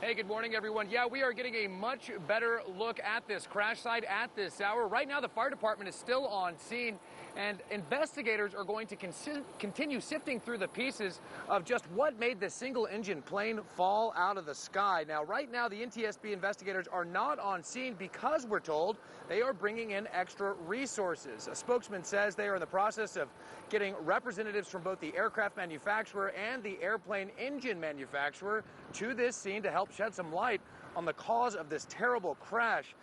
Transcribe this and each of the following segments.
Hey, good morning, everyone. Yeah, we are getting a much better look at this crash site at this hour. Right now, the fire department is still on scene, and investigators are going to continue sifting through the pieces of just what made this single-engine plane fall out of the sky. Now, right now, the NTSB investigators are not on scene because, we're told, they are bringing in extra resources. A spokesman says they are in the process of getting representatives from both the aircraft manufacturer and the airplane engine manufacturer to this scene to help shed some light on the cause of this terrible crash.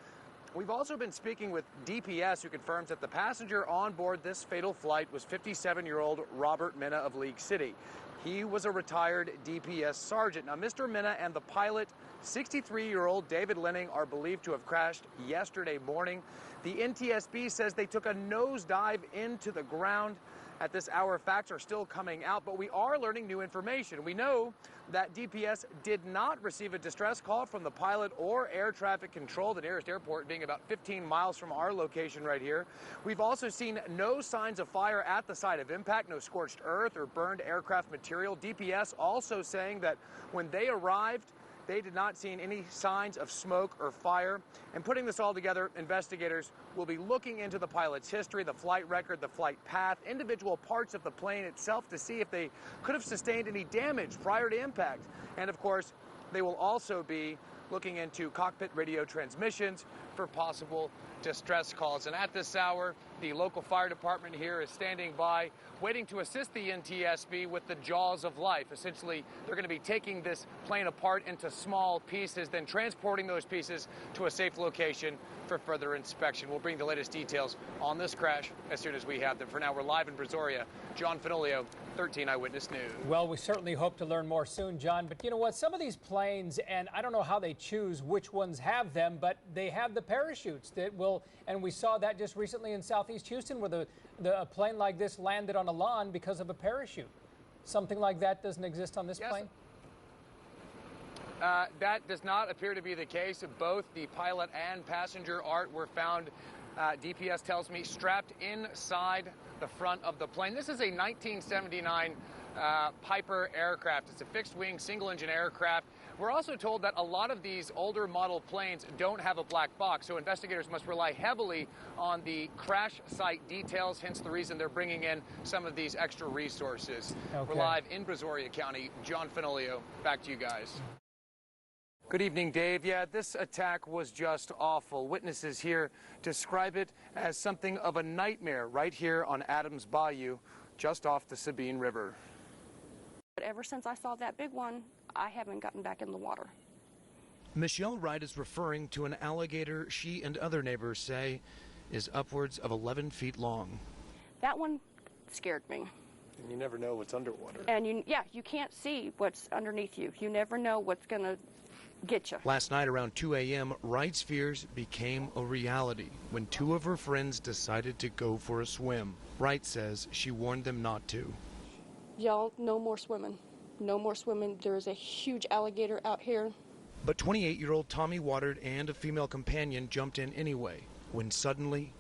We've also been speaking with DPS, who confirms that the passenger on board this fatal flight was 57-year-old Robert Minna of League City. He was a retired DPS sergeant. Now, Mr. Minna and the pilot, 63-year-old David Lenning, are believed to have crashed yesterday morning. The NTSB says they took a nosedive into the ground. At this hour, facts are still coming out, but we are learning new information. We know that DPS did not receive a distress call from the pilot or air traffic control, the nearest airport being about 15 miles from our location right here. We've also seen no signs of fire at the site of impact, no scorched earth or burned aircraft material. DPS also saying that when they arrived, they did not see any signs of smoke or fire. And putting this all together, investigators will be looking into the pilot's history, the flight record, the flight path, individual parts of the plane itself to see if they could have sustained any damage prior to impact. And of course, they will also be looking into cockpit radio transmissions for possible distress calls. And at this hour, the local fire department here is standing by, waiting to assist the NTSB with the jaws of life. Essentially, they're going to be taking this plane apart into small pieces, then transporting those pieces to a safe location for further inspection. We'll bring the latest details on this crash as soon as we have them. For now, we're live in Brazoria. John Fenoglio, 13 Eyewitness News. Well, we certainly hope to learn more soon, John. But you know what? Some of these planes, and I don't know how they choose which ones have them, but they have the parachutes that will, and we saw that just recently in Southeast Houston, where a plane like this landed on a lawn because of a parachute. Something like that doesn't exist on this plane? That does not appear to be the case. Both the pilot and passenger were found, DPS tells me, strapped inside the front of the plane. This is a 1979 Piper aircraft. It's a fixed-wing, single-engine aircraft. We're also told that a lot of these older model planes don't have a black box, so investigators must rely heavily on the crash site details, hence the reason they're bringing in some of these extra resources. Okay. We're live in Brazoria County. John Fenoglio, back to you guys. Good evening, Dave. Yeah, this attack was just awful. Witnesses here describe it as something of a nightmare right here on Adams Bayou, just off the Sabine River. But ever since I saw that big one, I haven't gotten back in the water. Michelle Wright is referring to an alligator she and other neighbors say is upwards of 11 feet long. That one scared me. And you never know what's underwater. And you can't see what's underneath you. You never know what's going to get you. Last night around 2 a.m., Wright's fears became a reality when two of her friends decided to go for a swim. Wright says she warned them not to. Y'all, no more swimming. No more swimming. There's a huge alligator out here. But 28-year-old Tommy Waterd and a female companion jumped in anyway, when suddenly...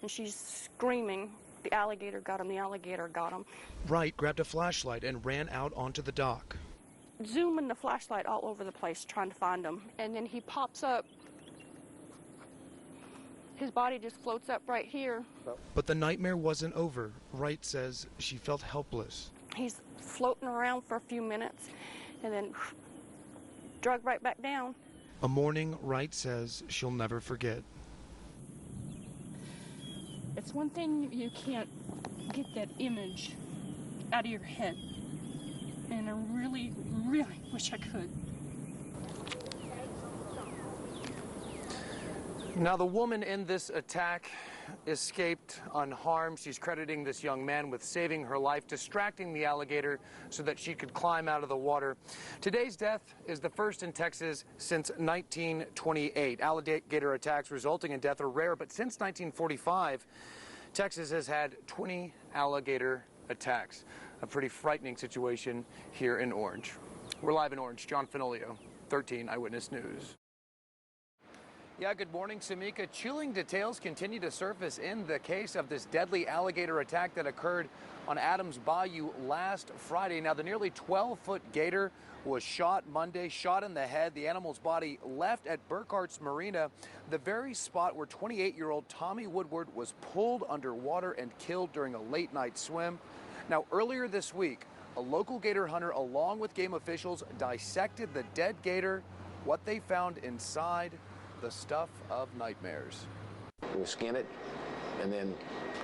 And she's screaming, "The alligator got him, the alligator got him." Wright grabbed a flashlight and ran out onto the dock. Zooming the flashlight all over the place trying to find him. And then he pops up. His body just floats up right here. But the nightmare wasn't over. Wright says she felt helpless. He's floating around for a few minutes and then drug right back down. A morning Wright says she'll never forget. It's one thing you can't get that image out of your head. And I really, really wish I could. Now, the woman in this attack escaped unharmed. She's crediting this young man with saving her life, distracting the alligator so that she could climb out of the water. Today's death is the first in Texas since 1928. Alligator attacks resulting in death are rare, but since 1945, Texas has had 20 alligator attacks. A pretty frightening situation here in Orange. We're live in Orange. John Fenoglio, 13 Eyewitness News. Yeah, good morning, Samika. Chilling details continue to surface in the case of this deadly alligator attack that occurred on Adams Bayou last Friday. Now, the nearly 12-foot gator was shot Monday, shot in the head. The animal's body left at Burkhart's Marina, the very spot where 28-year-old Tommy Woodward was pulled underwater and killed during a late-night swim. Now, earlier this week, a local gator hunter, along with game officials, dissected the dead gator. What they found inside, the stuff of nightmares. We skinned it and then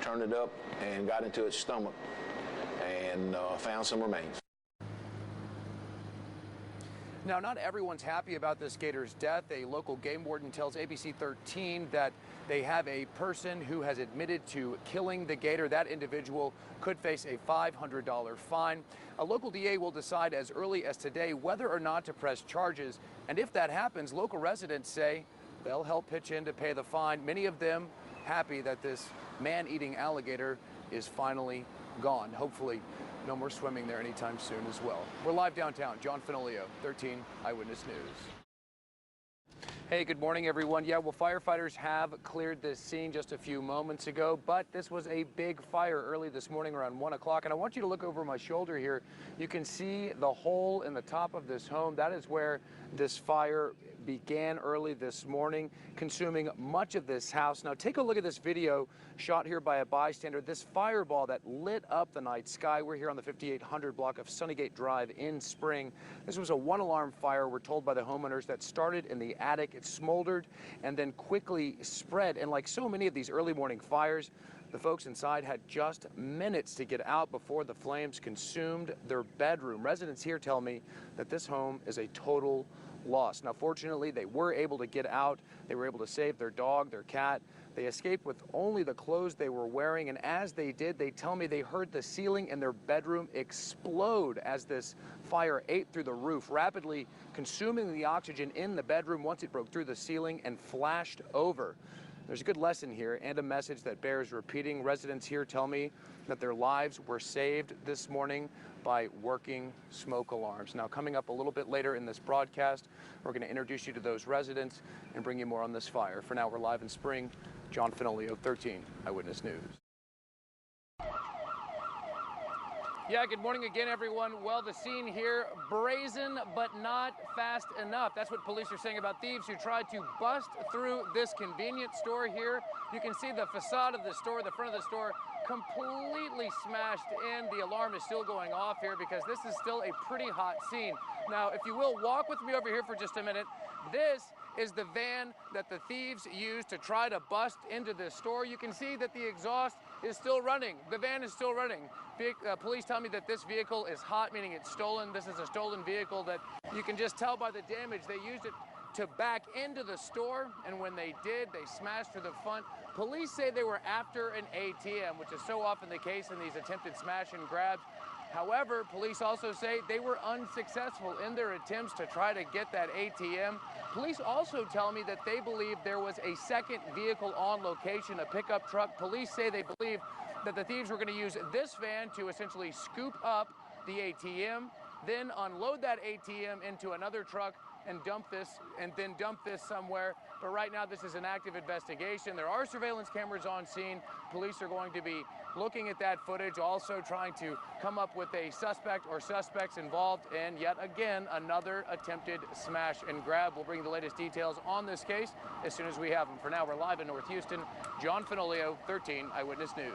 turned it up and got into its stomach and found some remains. Now, not everyone's happy about this gator's death. A local game warden tells ABC 13 that they have a person who has admitted to killing the gator. That individual could face a $500 fine. A local DA will decide as early as today whether or not to press charges. And if that happens, local residents say they'll help pitch in to pay the fine. Many of them happy that this man-eating alligator is finally gone. Hopefully, no more swimming there anytime soon as well. We're live downtown. John Fenoglio, 13 Eyewitness News. Hey, good morning, everyone. Yeah, well, firefighters have cleared this scene just a few moments ago, but this was a big fire early this morning around 1 o'clock. And I want you to look over my shoulder here. You can see the hole in the top of this home. That is where this fire began early this morning, consuming much of this house. Now, take a look at this video shot here by a bystander. This fireball that lit up the night sky. We're here on the 5800 block of Sunnygate Drive in Spring. This was a one-alarm fire, we're told by the homeowners, that started in the attic. It smoldered and then quickly spread. And like so many of these early morning fires, the folks inside had just minutes to get out before the flames consumed their bedroom. Residents here tell me that this home is a total loss. Now, fortunately, they were able to get out. They were able to save their dog, their cat. They escaped with only the clothes they were wearing, and as they did, they tell me they heard the ceiling in their bedroom explode as this fire ate through the roof, rapidly consuming the oxygen in the bedroom once it broke through the ceiling and flashed over. There's a good lesson here and a message that bears repeating. Residents here tell me that their lives were saved this morning by working smoke alarms. Now, coming up a little bit later in this broadcast, we're going to introduce you to those residents and bring you more on this fire. For now, we're live in Spring. John Fenoglio, 13 Eyewitness News. Yeah, good morning again, everyone. Well, the scene here, brazen but not fast enough. That's what police are saying about thieves who tried to bust through this convenience store here. You can see the facade of the store, the front of the store, completely smashed in. The alarm is still going off here because this is still a pretty hot scene. Now, if you will, walk with me over here for just a minute. This is the van that the thieves used to try to bust into this store. You can see that the exhaust is still running. The van is still running. Police tell me that this vehicle is hot, meaning it's stolen. This is a stolen vehicle that you can just tell by the damage. They used it to back into the store, and when they did, they smashed through the front. Police say they were after an ATM, which is so often the case in these attempted smash and grabs. However, police also say they were unsuccessful in their attempts to try to get that ATM. Police also tell me that they believe there was a second vehicle on location, a pickup truck. Police say they believe that the thieves were going to use this van to essentially scoop up the ATM, then unload that ATM into another truck and dump this somewhere. But right now, this is an active investigation. There are surveillance cameras on scene. Police are going to be looking at that footage, also trying to come up with a suspect or suspects involved in yet again another attempted smash and grab. We'll bring the latest details on this case as soon as we have them. For now, we're live in North Houston. John Fenoglio, 13 Eyewitness News.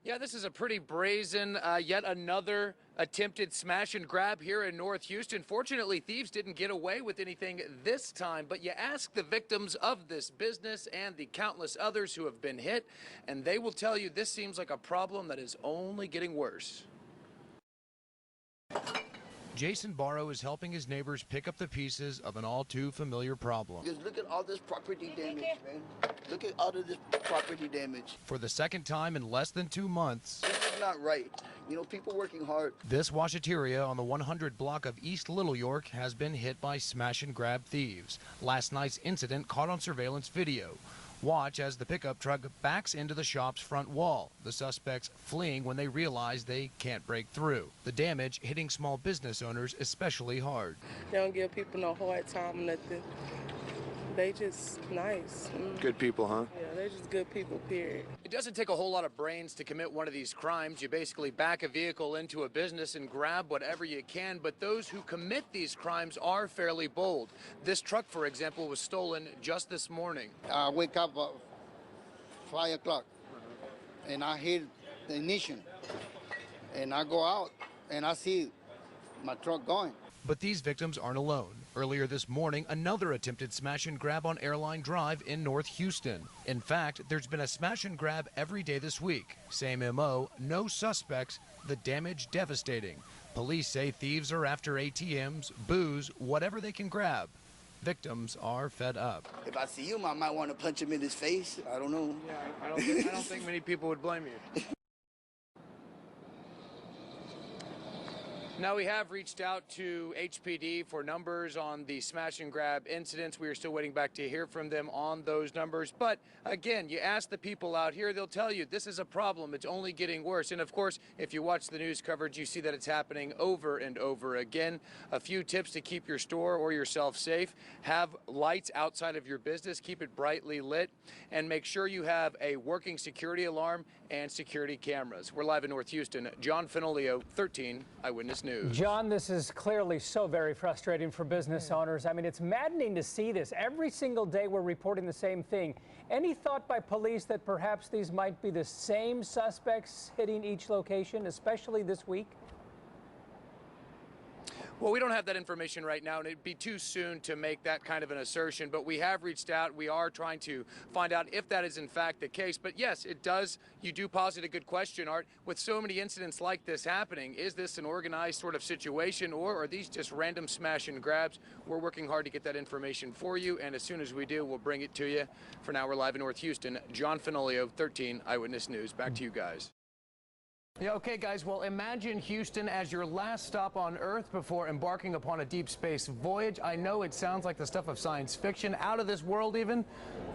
Yeah, this is a pretty brazen, yet another attempted smash and grab here in North Houston. Fortunately, thieves didn't get away with anything this time, but you ask the victims of this business and the countless others who have been hit, and they will tell you this seems like a problem that is only getting worse. Jason Barrow is helping his neighbors pick up the pieces of an all-too-familiar problem. Just look at all this property damage, man. Look at all of this property damage. For the second time in less than 2 months, This is not right. You know, people working hard. this washateria on the 100 block of East Little York has been hit by smash and grab thieves. Last night's incident caught on surveillance video. Watch as the pickup truck backs into the shop's front wall. The suspects fleeing when they realize they can't break through. The damage hitting small business owners especially hard. They don't give people no hard time or nothing. They just nice. Good people, huh? Yeah, they're just good people, period. It doesn't take a whole lot of brains to commit one of these crimes. You basically back a vehicle into a business and grab whatever you can, but those who commit these crimes are fairly bold. This truck, for example, was stolen just this morning. I wake up at 5 o'clock, and I hear the ignition, and I go out, and I see my truck going. But these victims aren't alone. Earlier this morning, another attempted smash and grab on Airline Drive in North Houston. In fact, there's been a smash and grab every day this week. Same MO, no suspects, the damage devastating. Police say thieves are after ATMs, booze, whatever they can grab. Victims are fed up. If I see him, I might want to punch him in his face. I don't know. Yeah, I don't think many people would blame you. Now, we have reached out to HPD for numbers on the smash and grab incidents. We are still waiting back to hear from them on those numbers. But again, you ask the people out here, they'll tell you this is a problem. It's only getting worse. And of course, if you watch the news coverage, you see that it's happening over and over again. A few tips to keep your store or yourself safe. Have lights outside of your business. Keep it brightly lit. And make sure you have a working security alarm and security cameras. We're live in North Houston. John Fenoglio, 13 Eyewitness News. John, this is clearly so very frustrating for business owners. I mean, it's maddening to see this. Every single day we're reporting the same thing. Any thought by police that perhaps these might be the same suspects hitting each location, especially this week? Well, we don't have that information right now, and it'd be too soon to make that kind of an assertion, but we have reached out. We are trying to find out if that is in fact the case. But yes, it does. You do posit a good question, Art. With so many incidents like this happening, is this an organized sort of situation, or are these just random smash and grabs? We're working hard to get that information for you, and as soon as we do, we'll bring it to you. For now, we're live in North Houston. John Fenoglio, 13 Eyewitness News. Back to you guys. Yeah, okay, guys, well, imagine Houston as your last stop on Earth before embarking upon a deep space voyage. I know it sounds like the stuff of science fiction, out of this world even,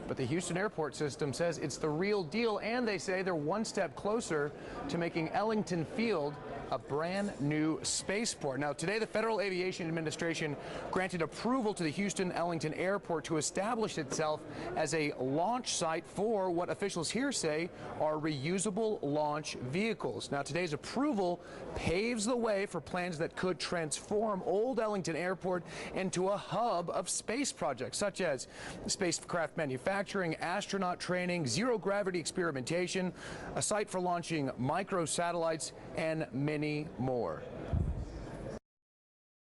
but the Houston airport system says it's the real deal, and they say they're one step closer to making Ellington Field a brand new spaceport. Now, today, the Federal Aviation Administration granted approval to the Houston Ellington Airport to establish itself as a launch site for what officials here say are reusable launch vehicles. Now, today's approval paves the way for plans that could transform old Ellington Airport into a hub of space projects, such as spacecraft manufacturing, astronaut training, zero-gravity experimentation, a site for launching microsatellites, and many more.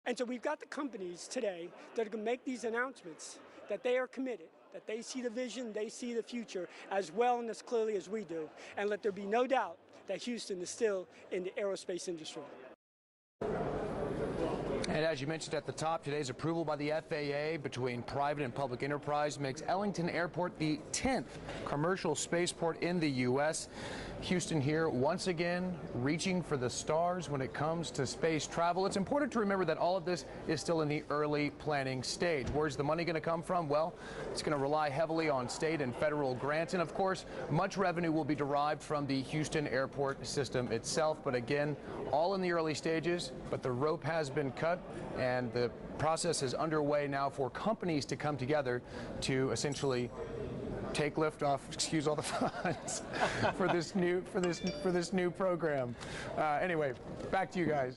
And so we've got the companies today that are going to make these announcements that they are committed, that they see the vision, they see the future as well and as clearly as we do, and let there be no doubt that Houston is still in the aerospace industry. And as you mentioned at the top, today's approval by the FAA between private and public enterprise makes Ellington Airport the 10th commercial spaceport in the U.S. Houston here once again reaching for the stars when it comes to space travel. It's important to remember that all of this is still in the early planning stage. Where's the money going to come from? Well, it's going to rely heavily on state and federal grants. And of course, much revenue will be derived from the Houston airport system itself. But again, all in the early stages, but the rope has been cut and the process is underway now for companies to come together to essentially take liftoff, excuse all the funds, for this new program. Anyway, back to you guys.